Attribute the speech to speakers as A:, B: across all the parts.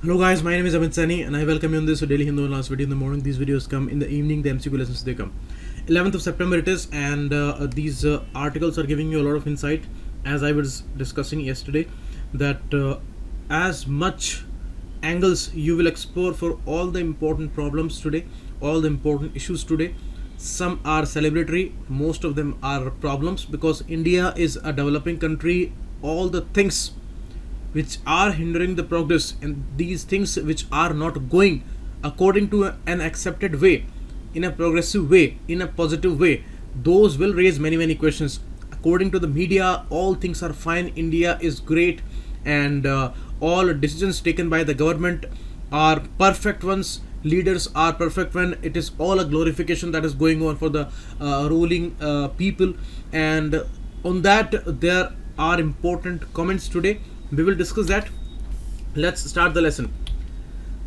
A: Hello guys, my name is Amit Sani and I welcome you on this Daily Hindu last video in the morning. These videos come in the evening, the MCQ lessons they come. 11th of September it is, and these articles are giving you a lot of insight, as I was discussing yesterday, that as much angles you will explore for all the important problems today, all the important issues today. Some are celebratory, most of them are problems, because India is a developing country. All the things which are hindering the progress, and these things which are not going according to an accepted way, in a progressive way, in a positive way, those will raise many questions. According to the media, all things are fine, India is great, and all decisions taken by the government are perfect ones, leaders are perfect one, it is all a glorification that is going on for the ruling people. And on that there are important comments today. We will discuss that. Let's start the lesson.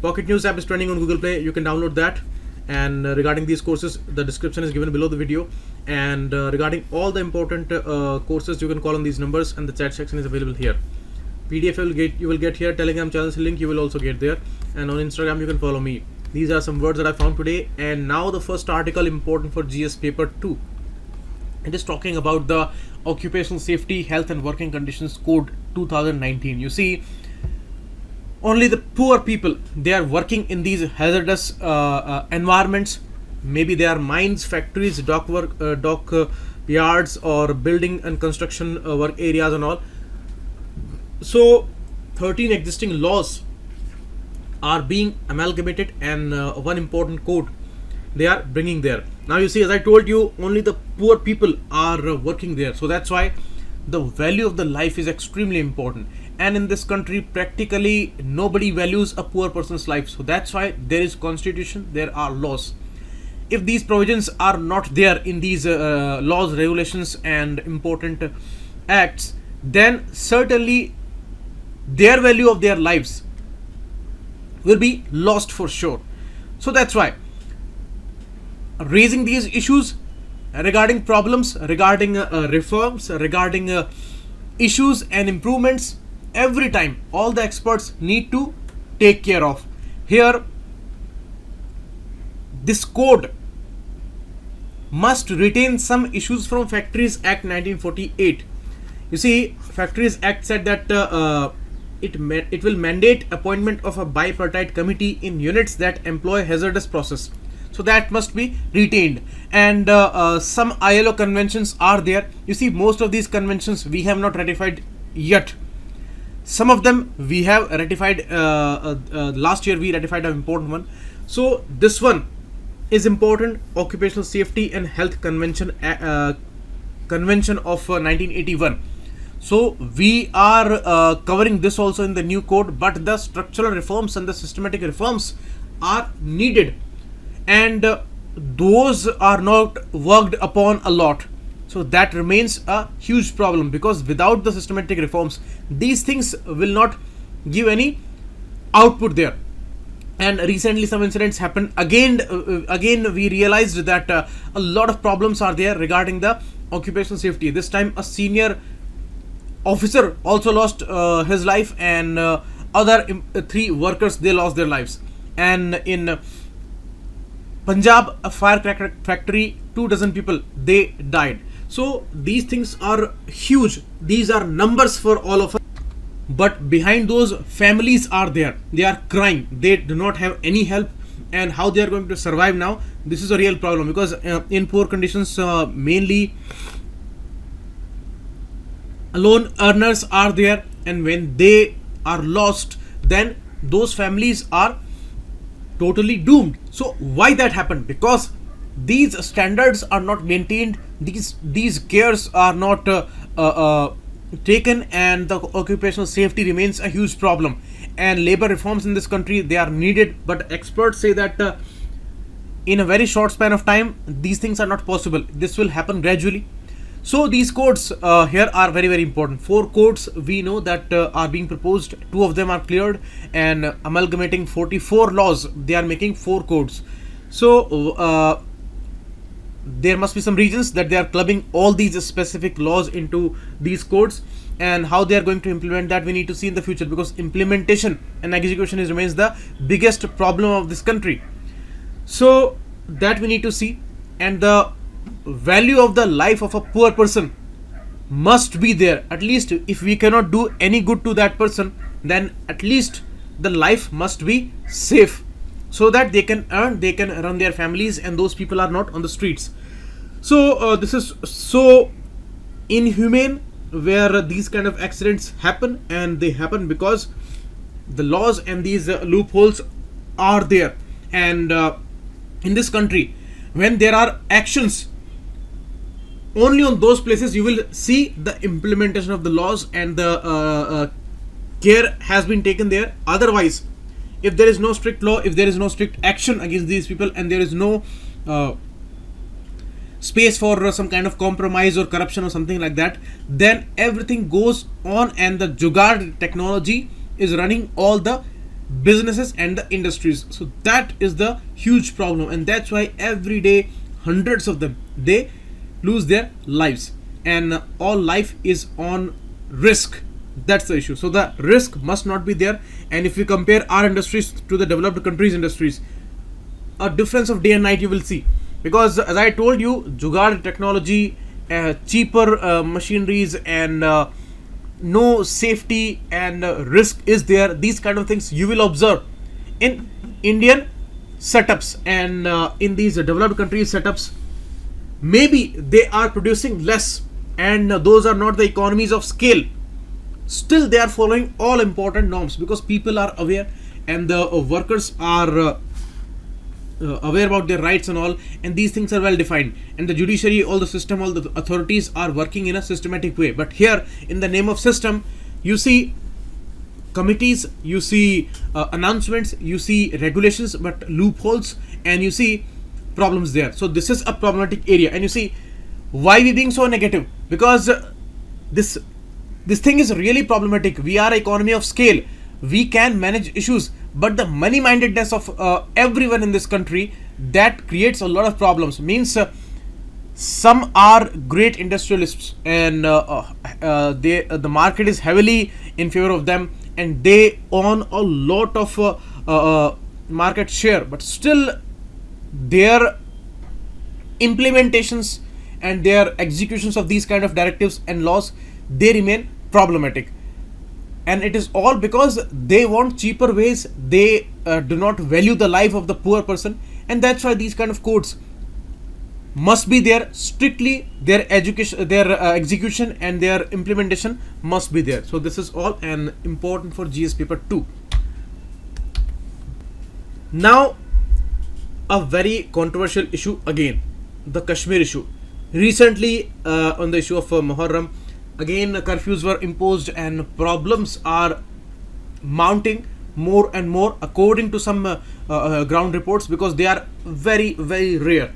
A: Pocket News app is trending on Google Play. You can download that. And regarding these courses, the description is given below the video. And regarding all the important courses, you can call on these numbers, and the chat section is available here. PDF you will get here. Telegram channel link you will also get there. And on Instagram you can follow me. These are some words that I found today. And now the first article important for GS paper 2. It is talking about the Occupational Safety, Health and Working Conditions Code 2019. You see, only the poor people, they are working in these hazardous environments. Maybe they are mines, factories, dock yards, or building and construction work areas and all. So 13 existing laws are being amalgamated, and one important code they are bringing there. Now you see, as I told you, only the poor people are working there. So that's why the value of the life is extremely important. And in this country, practically nobody values a poor person's life. So that's why there is constitution, there are laws. If these provisions are not there in these laws, regulations and important acts, then certainly their value of their lives will be lost for sure. So that's why raising these issues regarding problems, regarding reforms, regarding issues and improvements, every time all the experts need to take care of. Here, this code must retain some issues from Factories Act 1948. You see, Factories Act said that it will mandate appointment of a bipartite committee in units that employ hazardous process. So that must be retained. And some ILO conventions are there. You see, most of these conventions we have not ratified yet. Some of them we have ratified. Last year we ratified an important one. So this one is important. Occupational Safety and Health Convention Convention of 1981. So we are covering this also in the new code, but the structural reforms and the systematic reforms are needed, and those are not worked upon a lot. So that remains a huge problem, because without the systematic reforms, these things will not give any output there. And recently some incidents happened again. We realized that a lot of problems are there regarding the occupational safety. This time a senior officer also lost his life, and other 3 workers, they lost their lives. And in Punjab, a firecracker factory, 2 dozen people, they died. So these things are huge. These are numbers for all of us. But behind those, families are there. They are crying. They do not have any help. And how they are going to survive now, this is a real problem, because in poor conditions, mainly alone earners are there. And when they are lost, then those families are totally doomed. So why that happened? Because these standards are not maintained, these cares are not taken, and the occupational safety remains a huge problem. And labor reforms in this country, they are needed, but experts say that in a very short span of time, these things are not possible. This will happen gradually. So these codes here are very important. 4 codes we know that are being proposed. 2 of them are cleared, and amalgamating 44 laws, they are making 4 codes. So there must be some reasons that they are clubbing all these specific laws into these codes. and how they are going to implement that we need to see in the future, because implementation and execution remains the biggest problem of this country. So that we need to see, and the value of the life of a poor person must be there. At least if we cannot do any good to that person, then at least the life must be safe, so that they can earn, they can run their families, and those people are not on the streets. So this is so inhumane, where these kind of accidents happen, and they happen because the laws and these loopholes are there. And in this country, when there are actions, only on those places you will see the implementation of the laws, and the care has been taken there. Otherwise, if there is no strict law, if there is no strict action against these people, and there is no space for some kind of compromise or corruption or something like that, then everything goes on, and the jugaad technology is running all the businesses and the industries. So that is the huge problem, and that's why every day hundreds of them, they lose their lives, and all life is on risk. That's the issue. So the risk must not be there. And if we compare our industries to the developed countries industries, a difference of day and night you will see, because as I told you, jugaad technology, cheaper machineries, and no safety and risk is there. These kind of things you will observe in Indian setups, and in these developed countries setups, maybe they are producing less, and those are not the economies of scale. Still they are following all important norms, because people are aware, and the workers are aware about their rights and all, and these things are well defined, and the judiciary, all the system, all the authorities are working in a systematic way. But here, in the name of system, you see committees, you see announcements, you see regulations, but loopholes, and you see problems there. So this is a problematic area. And you see why we being so negative, because this thing is really problematic. We are an economy of scale, we can manage issues, but the money mindedness of everyone in this country, that creates a lot of problems. Means some are great industrialists, and the market is heavily in favor of them, and they own a lot of market share, but still their implementations and their executions of these kind of directives and laws, they remain problematic. And it is all because they want cheaper ways. They do not value the life of the poor person, and that's why these kind of codes must be there. Strictly their education, their execution and their implementation must be there. So this is all and important for GS paper 2. Now, a very controversial issue again, the Kashmir issue. Recently, on the issue of Muharram, again curfews were imposed, and problems are mounting more and more, according to some ground reports, because they are very, very rare.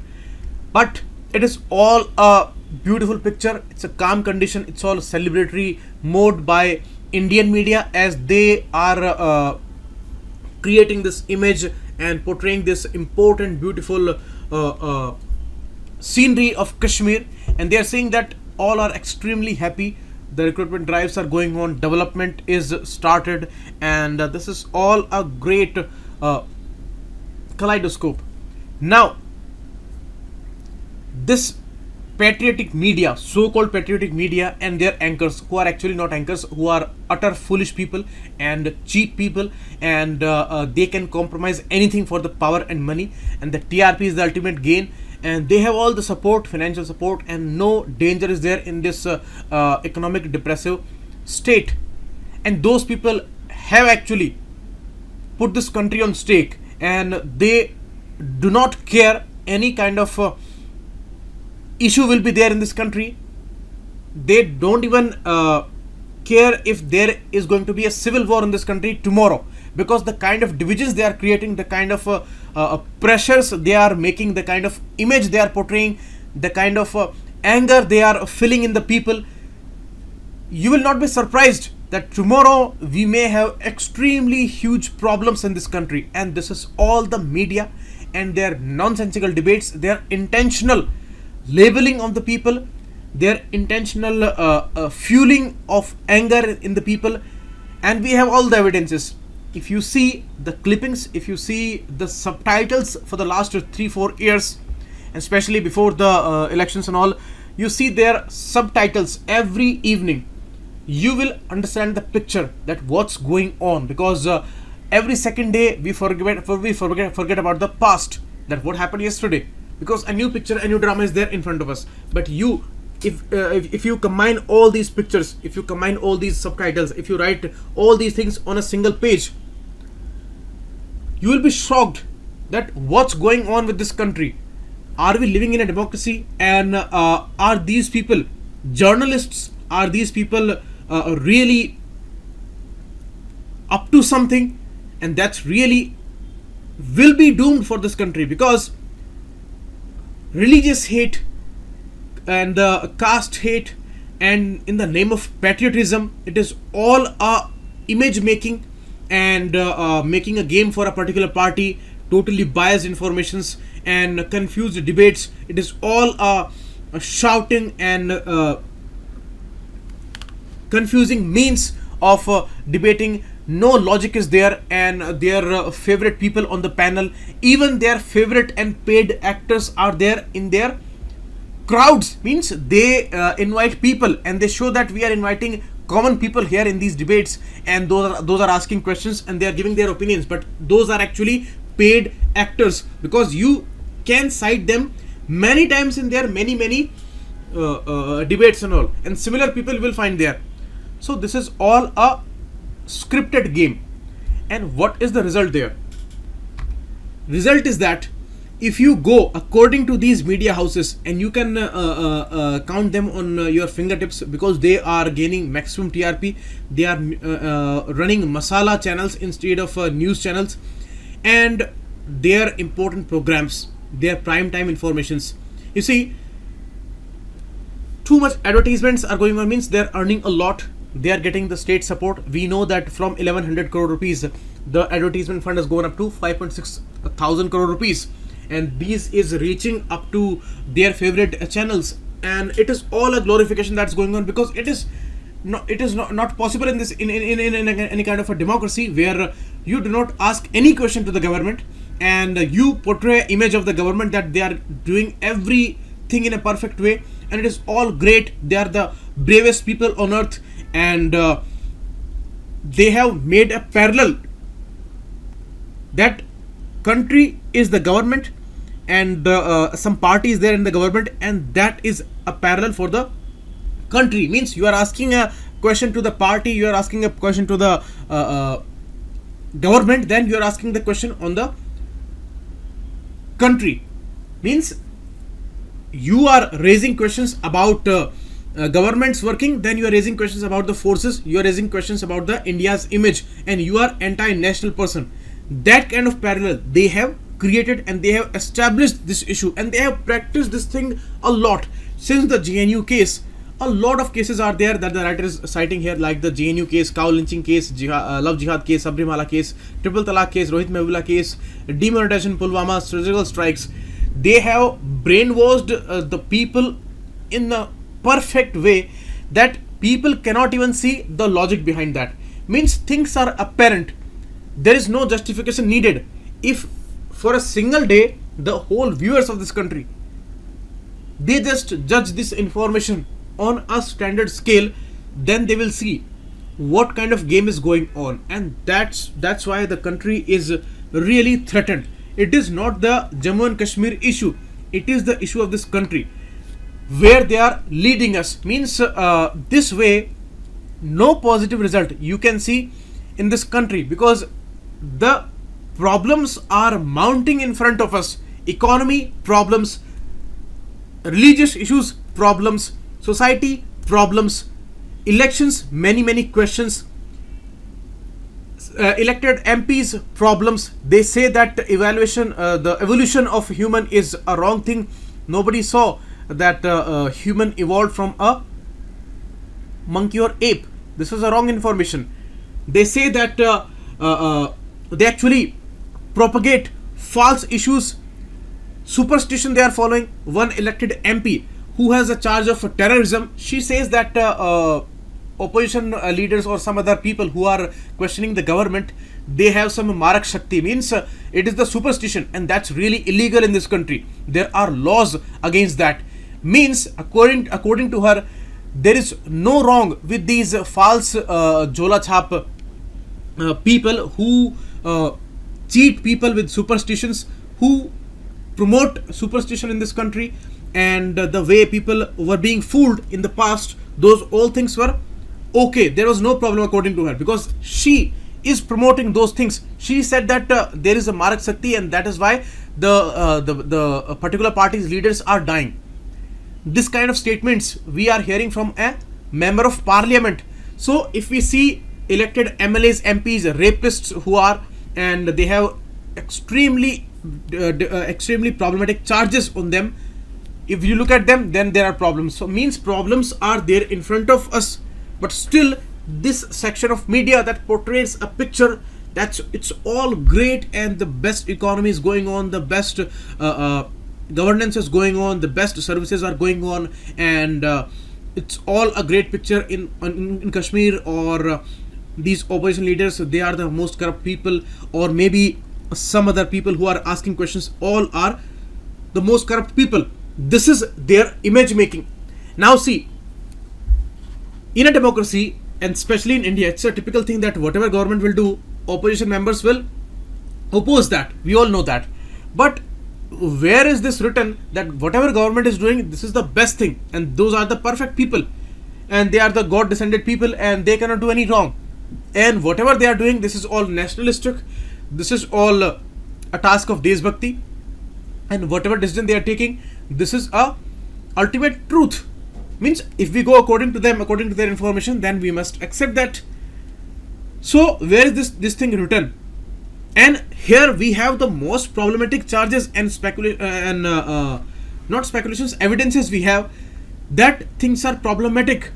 A: But it is all a beautiful picture. It's a calm condition. It's all celebratory mode by Indian media, as they are creating this image and portraying this important, beautiful scenery of Kashmir, and they are saying that all are extremely happy. The recruitment drives are going on, development is started, and this is all a great kaleidoscope. Now, this patriotic media, so-called patriotic media, and their anchors, who are actually not anchors, who are utter foolish people and cheap people, and they can compromise anything for the power and money, and the TRP is the ultimate gain, and they have all the support, financial support, and no danger is there in this economic depressive state. And those people have actually put this country on stake, and they do not care any kind of issue will be there in this country. They don't even care if there is going to be a civil war in this country tomorrow, because the kind of divisions they are creating, the kind of pressures they are making, the kind of image they are portraying, the kind of anger they are filling in the people, you will not be surprised that tomorrow we may have extremely huge problems in this country. And this is all the media and their nonsensical debates, their intentional labeling of the people, their intentional fueling of anger in the people, and we have all the evidences. If you see the clippings, if you see the subtitles for the last 3-4 years, especially before the elections and all, you see their subtitles every evening, you will understand the picture that what's going on, because every second day we forget about the past, that what happened yesterday, because a new picture, a new drama is there in front of us. But you, if you combine all these pictures, if you combine all these subtitles, if you write all these things on a single page, you will be shocked that what's going on with this country. Are we living in a democracy? And are these people journalists? Are these people really up to something? And that's really will be doomed for this country, because religious hate and caste hate, and in the name of patriotism, it is all image making and making a game for a particular party, totally biased informations and confused debates. It is all shouting and confusing means of debating. No logic is there, and their favorite people on the panel, even their favorite and paid actors are there in their crowds. Means they invite people and they show that we are inviting common people here in these debates, and those are asking questions and they are giving their opinions, but those are actually paid actors, because you can cite them many times in their many debates and all, and similar people will find there. So this is all a scripted game. And what is the result there? Result is that if you go according to these media houses, and you can count them on your fingertips, because they are gaining maximum TRP, they are running masala channels instead of news channels, and their important programs, their prime time informations. You see, too much advertisements are going on, means they're earning a lot, they are getting the state support. We know that from 1100 crore rupees, the advertisement fund has gone up to 5.6 thousand crore rupees, and these is reaching up to their favorite channels, and it is all a glorification that's going on, because it is not possible in this in any kind of a democracy where you do not ask any question to the government, and you portray image of the government that they are doing everything in a perfect way, and it is all great, they are the bravest people on earth, and they have made a parallel that country is the government, and some party is there in the government, and that is a parallel for the country. Means you are asking a question to the party, you are asking a question to the government, then you are asking the question on the country. Means you are raising questions about government's working, then you are raising questions about the forces, you are raising questions about the India's image, and you are anti-national person. That kind of parallel they have created, and they have established this issue, and they have practiced this thing a lot since the JNU case. A lot of cases are there that the writer is citing here, like the JNU case, cow lynching case, love jihad case, Sabrimala case, triple talaq case, Rohit Mehboola case, demonetization, Pulwama, surgical strikes. They have brainwashed the people in a perfect way that people cannot even see the logic behind that. Means things are apparent, there is no justification needed. If for a single day the whole viewers of this country, they just judge this information on a standard scale, then they will see what kind of game is going on, and that's why the country is really threatened. It is not the Jammu and Kashmir issue, it is the issue of this country where they are leading us. Means this way no positive result you can see in this country, because the problems are mounting in front of us. Economy problems, religious issues problems, society problems, elections many questions, elected MPs problems. They say that the evolution of human is a wrong thing. Nobody saw that human evolved from a monkey or ape. This was a wrong information. They say that they actually propagate false issues, superstition they are following. One elected MP who has a charge of terrorism, she says that opposition leaders or some other people who are questioning the government, they have some marak shakti, means it is the superstition, and that's really illegal in this country. There are laws against that. Means according to her, there is no wrong with these false jola chhap people who cheat people with superstitions, who promote superstition in this country, and the way people were being fooled in the past, those all things were okay. There was no problem according to her, because she is promoting those things. She said that there is a marak shakti, and that is why the particular party's leaders are dying. This kind of statements we are hearing from a member of parliament. So if we see elected MLAs, MPs, rapists who are, and they have extremely problematic charges on them, if you look at them, then there are problems. So means problems are there in front of us, but still this section of media that portrays a picture that's it's all great and the best economy is going on, the best governance is going on, the best services are going on, and it's all a great picture in Kashmir, or these opposition leaders, they are the most corrupt people, or maybe some other people who are asking questions, all are the most corrupt people. This is their image making. Now see, in a democracy, and especially in India, it's a typical thing that whatever government will do, opposition members will oppose that. We all know that. But where is this written that whatever government is doing, this is the best thing, and those are the perfect people, and they are the God descended people, and they cannot do any wrong, and whatever they are doing, this is all nationalistic, this is all a task of Deshbhakti, and whatever decision they are taking, this is a ultimate truth. Means if we go according to them, according to their information, then we must accept that. So where is this thing written? And here we have the most problematic charges and not speculations, evidences we have that things are problematic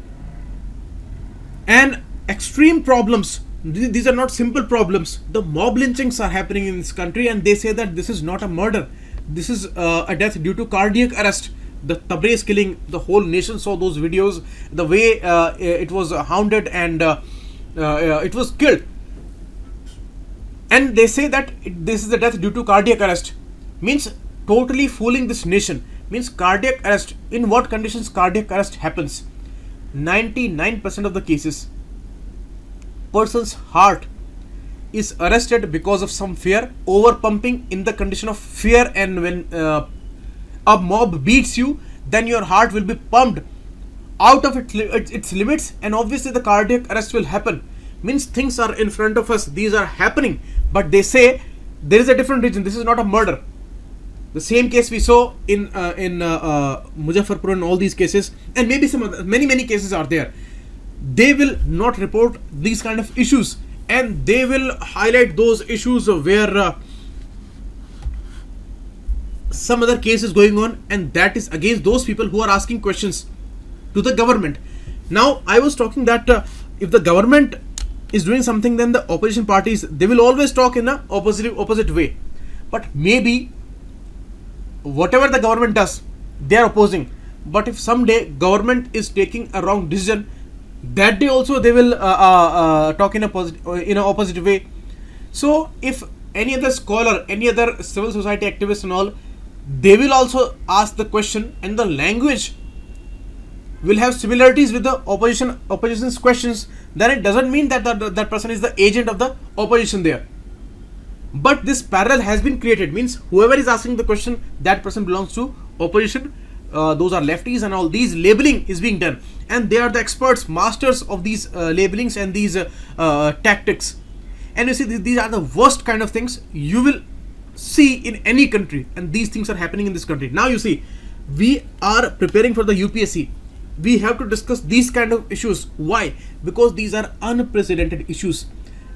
A: and extreme problems. These are not simple problems. The mob lynchings are happening in this country, and they say that this is not a murder, this is a death due to cardiac arrest. The Tabriz killing, the whole nation saw those videos, the way it was hounded and it was killed, and they say that this is a death due to cardiac arrest. Means totally fooling this nation. Means cardiac arrest, in what conditions cardiac arrest happens? 99% of the cases, person's heart is arrested because of some fear, over pumping in the condition of fear, and when a mob beats you, then your heart will be pumped out of its limits, and obviously the cardiac arrest will happen. Means things are in front of us, these are happening, but they say there is a different reason, this is not a murder. The same case we saw in Muzaffarpur and all these cases, and maybe some other, many cases are there. They will not report these kind of issues, and they will highlight those issues where some other case is going on, and that is against those people who are asking questions to the government. Now I was talking that if the government is doing something, then the opposition parties, they will always talk in a opposite way. But maybe whatever the government does, they are opposing. But if someday government is taking a wrong decision, that day also they will talk in a opposite way. So if any other scholar, any other civil society activist and all, they will also ask the question, and the language will have similarities with the opposition's questions, then it doesn't mean that that person is the agent of the opposition there. But this parallel has been created, means whoever is asking the question, that person belongs to opposition, those are lefties, and all these labeling is being done, and they are the experts, masters of these labelings and these tactics. And you see, these are the worst kind of things you will see in any country, and these things are happening in this country. Now you see, we are preparing for the UPSC. We have to discuss these kind of issues. Why? Because these are unprecedented issues.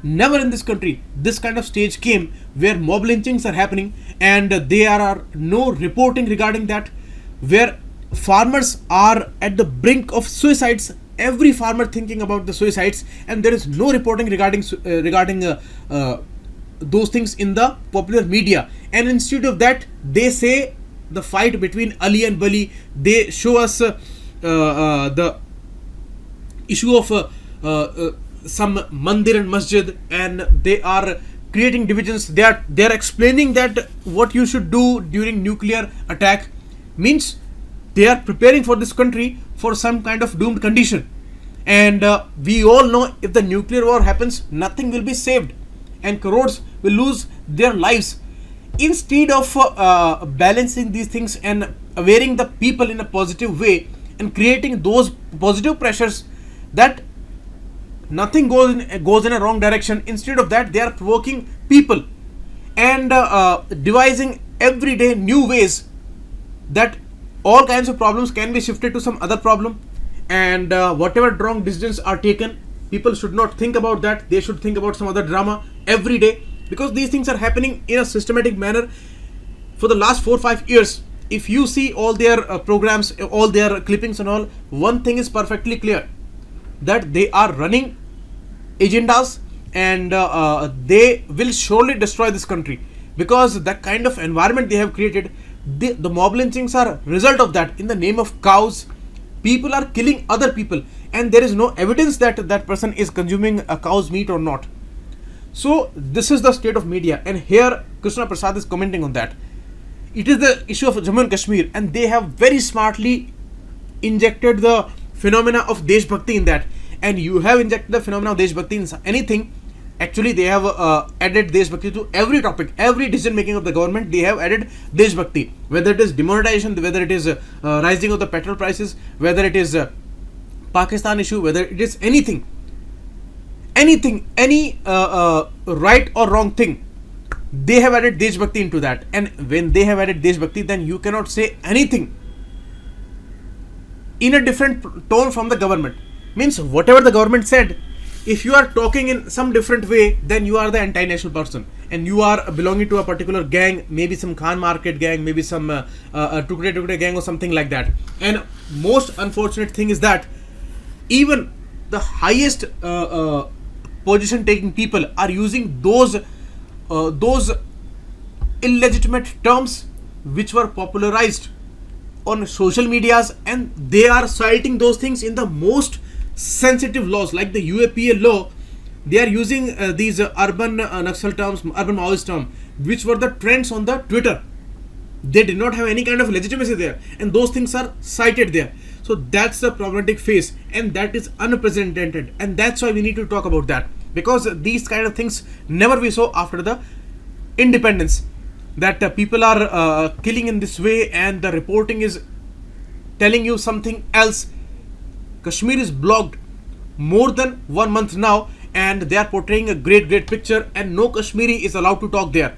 A: Never in this country this kind of stage came where mob lynchings are happening, and there are no reporting regarding that, where farmers are at the brink of suicides, every farmer thinking about the suicides, and there is no reporting regarding those things in the popular media. And instead of that, they say the fight between Ali and Bali. They show us the issue of some mandir and masjid, and they are creating divisions. They are explaining that what you should do during nuclear attack, means they are preparing for this country for some kind of doomed condition. And we all know, if the nuclear war happens, nothing will be saved and crores will lose their lives. Instead of balancing these things and awareing the people in a positive way and creating those positive pressures that nothing goes in a wrong direction, instead of that they are provoking people and devising everyday new ways that all kinds of problems can be shifted to some other problem. And whatever wrong decisions are taken, people should not think about that. They should think about some other drama every day, because these things are happening in a systematic manner for the last 4-5 years. If you see all their programs, all their clippings and all, one thing is perfectly clear, that they are running agendas, and they will surely destroy this country, because the kind of environment they have created, the mob lynchings are result of that. In the name of cows, people are killing other people, and there is no evidence that that person is consuming a cow's meat or not. So this is the state of media, and here Krishna Prasad is commenting on that. It is the issue of Jammu and Kashmir, and they have very smartly injected the phenomena of Deshbhakti in that. And you have injected the phenomena of Deshbhakti in anything. Actually, they have added Deshbhakti to every topic, every decision making of the government. They have added Deshbhakti, whether it is demonetization, whether it is rising of the petrol prices, whether it is Pakistan issue, whether it is anything, any right or wrong thing, they have added Deshbhakti into that. And when they have added Deshbhakti, then you cannot say anything in a different tone from the government. Means whatever the government said, if you are talking in some different way, then you are the anti-national person, and you are belonging to a particular gang, maybe some Khan Market gang, maybe some Tukde gang or something like that. And most unfortunate thing is that even the highest position taking people are using those illegitimate terms which were popularized on social medias, and they are citing those things in the most sensitive laws like the UAPA law. They are using these urban Naxal terms, urban Maoist term, which were the trends on the Twitter. They did not have any kind of legitimacy there, and those things are cited there. So that's the problematic phase, and that is unprecedented, and that's why we need to talk about that, because these kind of things never we saw after the independence, that people are killing in this way, and the reporting is telling you something else. Kashmir is blocked more than 1 month now, and they are portraying a great picture, and no Kashmiri is allowed to talk there.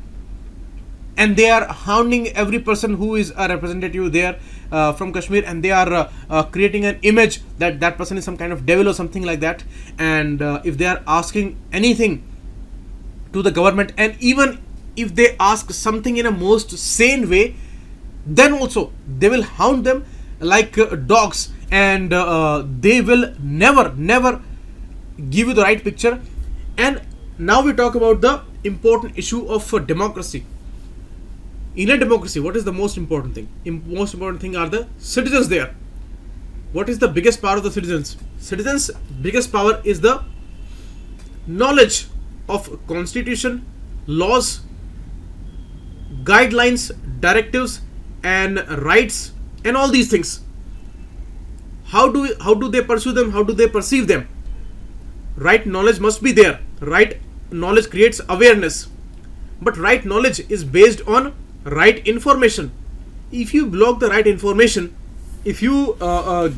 A: And they are hounding every person who is a representative there from Kashmir, and they are creating an image that that person is some kind of devil or something like that. And if they are asking anything to the government, and even if they ask something in a most sane way, then also they will hound them like dogs, and they will never give you the right picture. And now we talk about the important issue of democracy. In a democracy, what is the most important thing? Most important thing are the citizens there. What is the biggest power of the citizens? Citizens' biggest power is the knowledge of constitution, laws, guidelines, directives, and rights, and all these things. How do they pursue them? How do they perceive them? Right knowledge must be there. Right knowledge creates awareness, but right knowledge is based on right information. If you block the right information, if you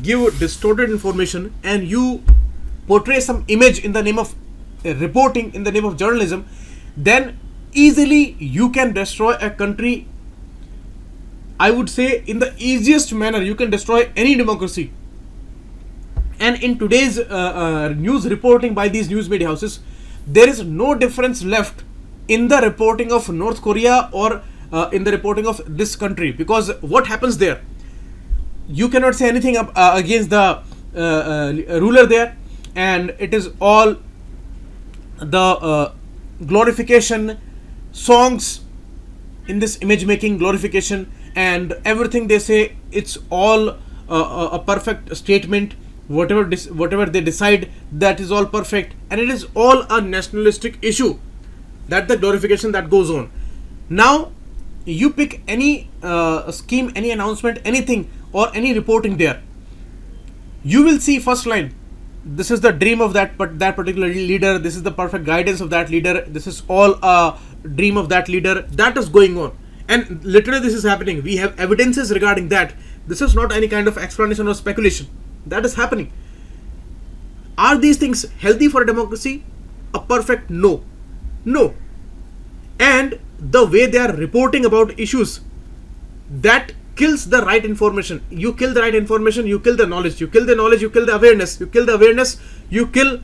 A: give distorted information, and you portray some image in the name of reporting, in the name of journalism, then easily you can destroy a country. I would say in the easiest manner you can destroy any democracy. And in today's news reporting by these news media houses, there is no difference left in the reporting of North Korea or in the reporting of this country, because what happens there, you cannot say anything against the ruler there, and it is all the glorification songs in this image making glorification, and everything they say, it's all a perfect statement. Whatever they decide, that is all perfect, and it is all a nationalistic issue. That the glorification that goes on. Now you pick any scheme, any announcement, anything, or any reporting there, you will see first line, this is the dream of that particular leader, this is the perfect guidance of that leader, this is all a dream of that leader. That is going on, and literally this is happening. We have evidences regarding that. This is not any kind of explanation or speculation. That is happening. Are these things healthy for a democracy? A perfect no. And the way they are reporting about issues, that kills the right information. You kill the right information, you kill the knowledge. You kill the knowledge, you kill the awareness. You kill the awareness, you kill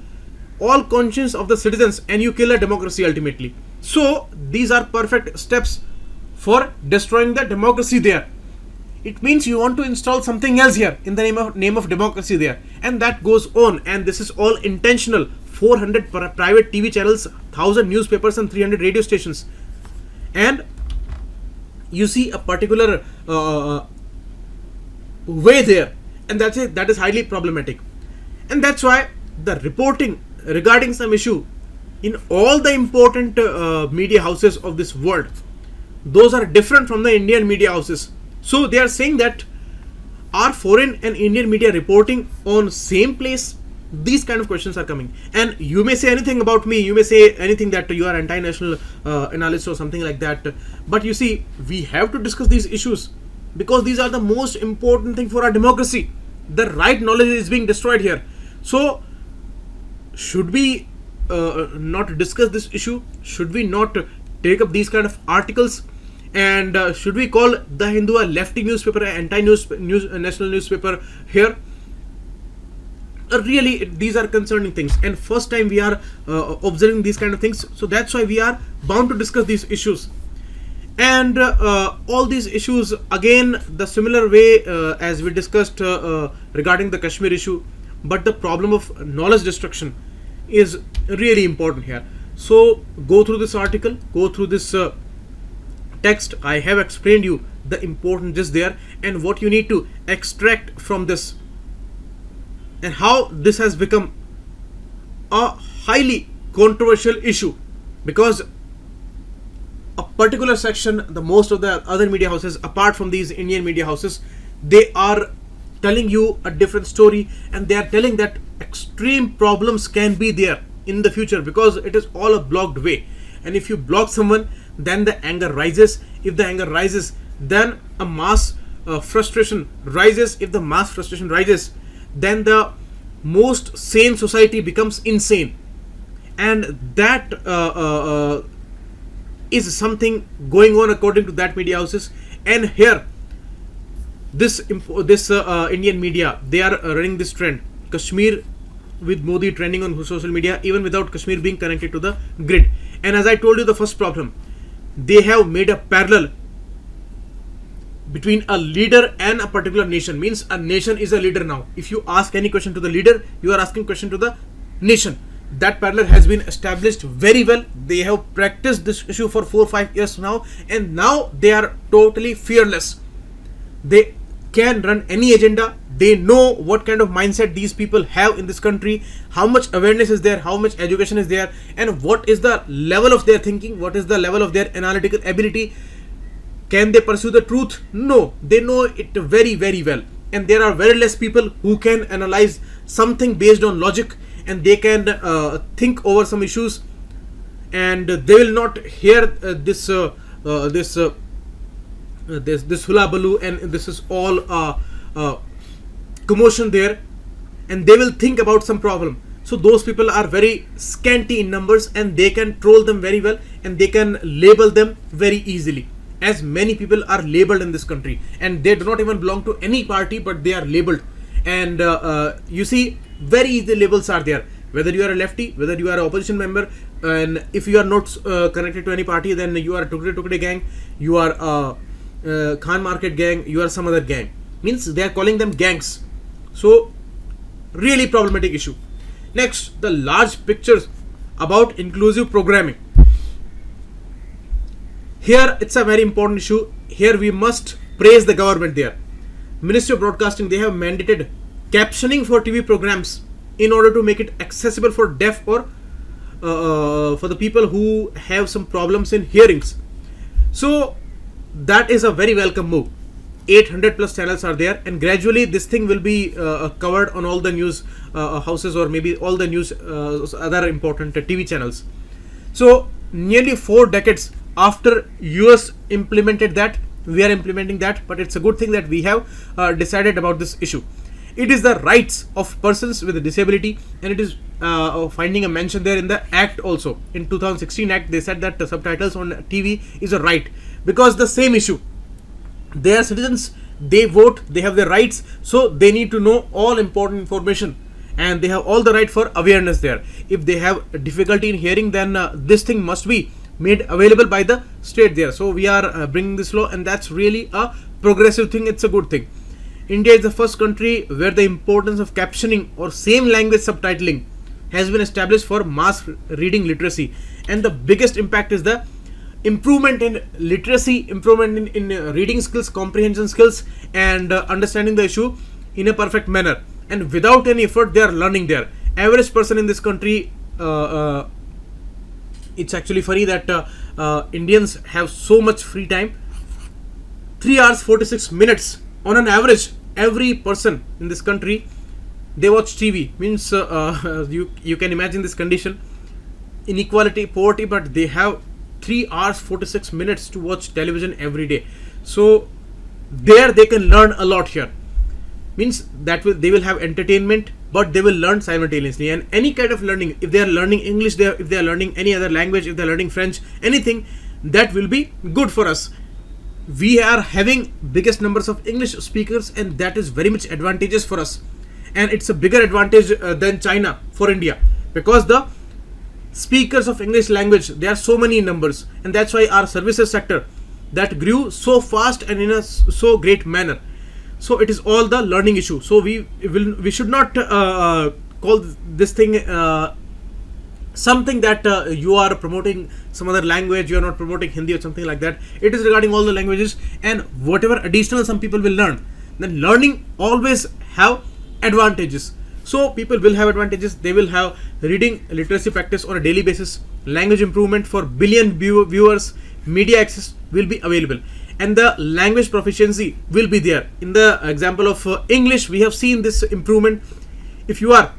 A: all conscience of the citizens, and you kill a democracy ultimately. So these are perfect steps for destroying the democracy there. It means you want to install something else here in the name of democracy there, and that goes on, and this is all intentional. 400 private TV channels, 1000 newspapers, and 300 radio stations, and you see a particular way there, and that is highly problematic. And that's why the reporting regarding some issue in all the important media houses of this world, those are different from the Indian media houses. So they are saying that are foreign and Indian media reporting on same place? These kind of questions are coming, and you may say anything about me, you may say anything that you are anti-national analyst or something like that, but you see, we have to discuss these issues because these are the most important thing for our democracy. The right knowledge is being destroyed here. So should we not discuss this issue? Should we not take up these kind of articles? And should we call the Hindu a lefty newspaper, an anti-national newspaper here? Really, these are concerning things, and first time we are observing these kind of things. So that's why we are bound to discuss these issues. And all these issues, again, the similar way as we discussed regarding the Kashmir issue, but the problem of knowledge destruction is really important here. So go through this article, go through this text. I have explained you the importance is there and what you need to extract from this, and how this has become a highly controversial issue, because a particular section, the most of the other media houses apart from these Indian media houses, they are telling you a different story, and they are telling that extreme problems can be there in the future because it is all a blocked way, and if you block someone, then the anger rises. If the anger rises, then a mass frustration rises. If the mass frustration rises, then the most sane society becomes insane, and that is something going on according to that media houses. And here this Indian media, they are running this trend, Kashmir with Modi trending on social media, even without Kashmir being connected to the grid. And as I told you, the first problem, they have made a parallel between a leader and a particular nation. Means a nation is a leader now. If you ask any question to the leader, you are asking question to the nation. That parallel has been established very well. They have practiced this issue for 4 or 5 years now, and now they are totally fearless. They can run any agenda. They know what kind of mindset these people have in this country, how much awareness is there, how much education is there, and what is the level of their thinking, what is the level of their analytical ability. Can they pursue the truth? No, they know it very, very well. And there are very less people who can analyze something based on logic, and they can think over some issues, and they will not hear this hula baloo, and this is all commotion there, and they will think about some problem. So those people are very scanty in numbers, and they can troll them very well, and they can label them very easily, as many people are labeled in this country, and they do not even belong to any party, but they are labeled. And you see, very easy labels are there, whether you are a lefty, whether you are an opposition member, and if you are not connected to any party, then you are a Tukde gang, you are a Khan Market gang, you are some other gang. Means they are calling them gangs. So really problematic issue. Next, the large pictures about inclusive programming. Here it's a very important issue. Here we must praise the government there. Ministry of Broadcasting, they have mandated captioning for TV programs in order to make it accessible for deaf or for the people who have some problems in hearings. So that is a very welcome move. 800 plus channels are there, and gradually this thing will be covered on all the news houses, or maybe all the news other important TV channels. So nearly 4 decades after US implemented that, we are implementing that, but it's a good thing that we have decided about this issue. It is the rights of persons with a disability, and it is finding a mention there in the Act also. In 2016 Act, they said that the subtitles on TV is a right, because the same issue. They are citizens, they vote, they have their rights, so they need to know all important information, and they have all the right for awareness there. If they have difficulty in hearing, then this thing must be made available by the state there. So we are bringing this law, and that's really a progressive thing. It's a good thing. India is the first country where the importance of captioning or same language subtitling has been established for mass reading literacy, and the biggest impact is the improvement in literacy, improvement in reading skills, comprehension skills, and understanding the issue in a perfect manner, and without any effort they are learning there. Average person in this country, it's actually funny that Indians have so much free time. 3 hours 46 minutes on an average. Every person in this country, they watch TV. Means you can imagine this condition, inequality, poverty, but they have 3 hours 46 minutes to watch television every day. So there they can learn a lot here. Means that they will have entertainment, but they will learn simultaneously. And any kind of learning, if they are learning English, if they are learning any other language, if they are learning French, anything, that will be good for us. We are having biggest numbers of English speakers, and that is very much advantageous for us. And it's a bigger advantage than China for India, because the speakers of English language, there are so many in numbers, and that's why our services sector that grew so fast and in a so great manner. So it is all the learning issue. So we should not call this thing something that you are promoting some other language, you are not promoting Hindi or something like that. It is regarding all the languages, and whatever additional some people will learn, then learning always have advantages. So people will have advantages. They will have reading literacy practice on a daily basis, language improvement for billion viewers, media access will be available, and the language proficiency will be there. In the example of English, we have seen this improvement. If you are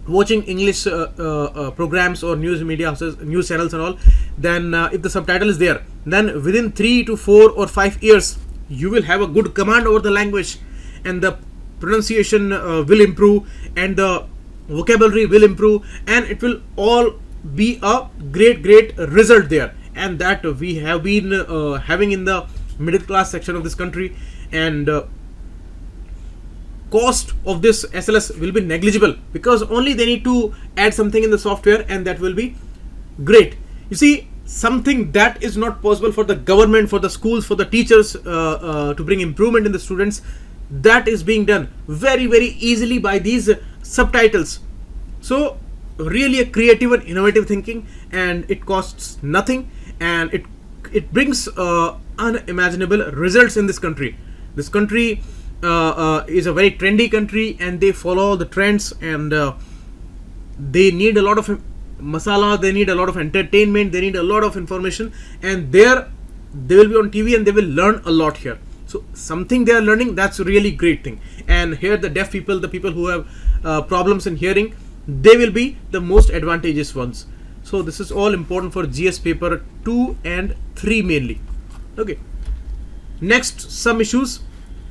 A: watching English programs or news media houses, news channels and all, then if the subtitle is there, then within 3 to 4 or 5 years you will have a good command over the language, and the pronunciation will improve, and the vocabulary will improve, and it will all be a great result there. And that we have been having in the middle class section of this country, and cost of this SLS will be negligible, because only they need to add something in the software, and that will be great. You see, something that is not possible for the government, for the schools, for the teachers to bring improvement in the students, that is being done very easily by these subtitles. So really a creative and innovative thinking, and it costs nothing, and it brings unimaginable results in this country. This country is a very trendy country, and they follow the trends, and they need a lot of masala, they need a lot of entertainment, they need a lot of information, and they will be on TV, and they will learn a lot here. So something they are learning, that's a really great thing. And here the deaf people, the people who have problems in hearing, they will be the most advantageous ones. So this is all important for GS paper 2 and 3 mainly. Okay. Next, some issues.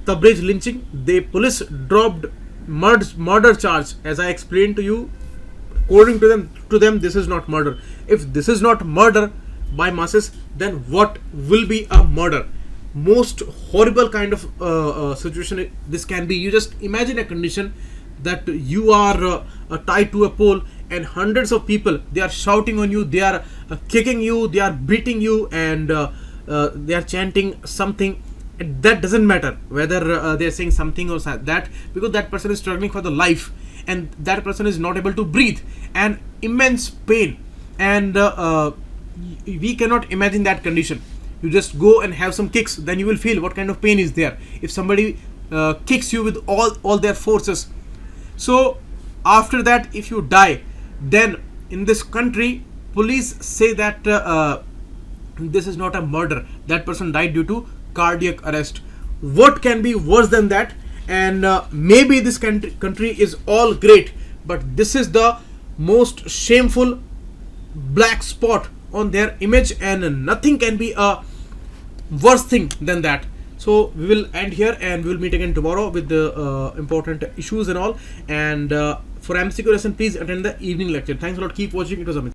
A: Tabriz lynching. The police dropped murder charge. As I explained to you, according to them, this is not murder. If this is not murder by masses, then what will be a murder? Most horrible kind of situation this can be. You just imagine a condition that you are tied to a pole, and hundreds of people, they are shouting on you, they are kicking you, they are beating you, and they are chanting something. That doesn't matter whether they are saying something or that, because that person is struggling for the life, and that person is not able to breathe, and immense pain, and we cannot imagine that condition. you just go and have some kicks, then you will feel what kind of pain is there if somebody kicks you with all their forces. So after that, if you die, then in this country police say that this is not a murder, that person died due to cardiac arrest. What can be worse than that? And maybe this country is all great, but this is the most shameful black spot on their image, and nothing can be a worse thing than that. So we will end here and we will meet again tomorrow with the important issues and all. And for MCQ lesson, please attend the evening lecture. Thanks a lot. Keep watching. It was amazing.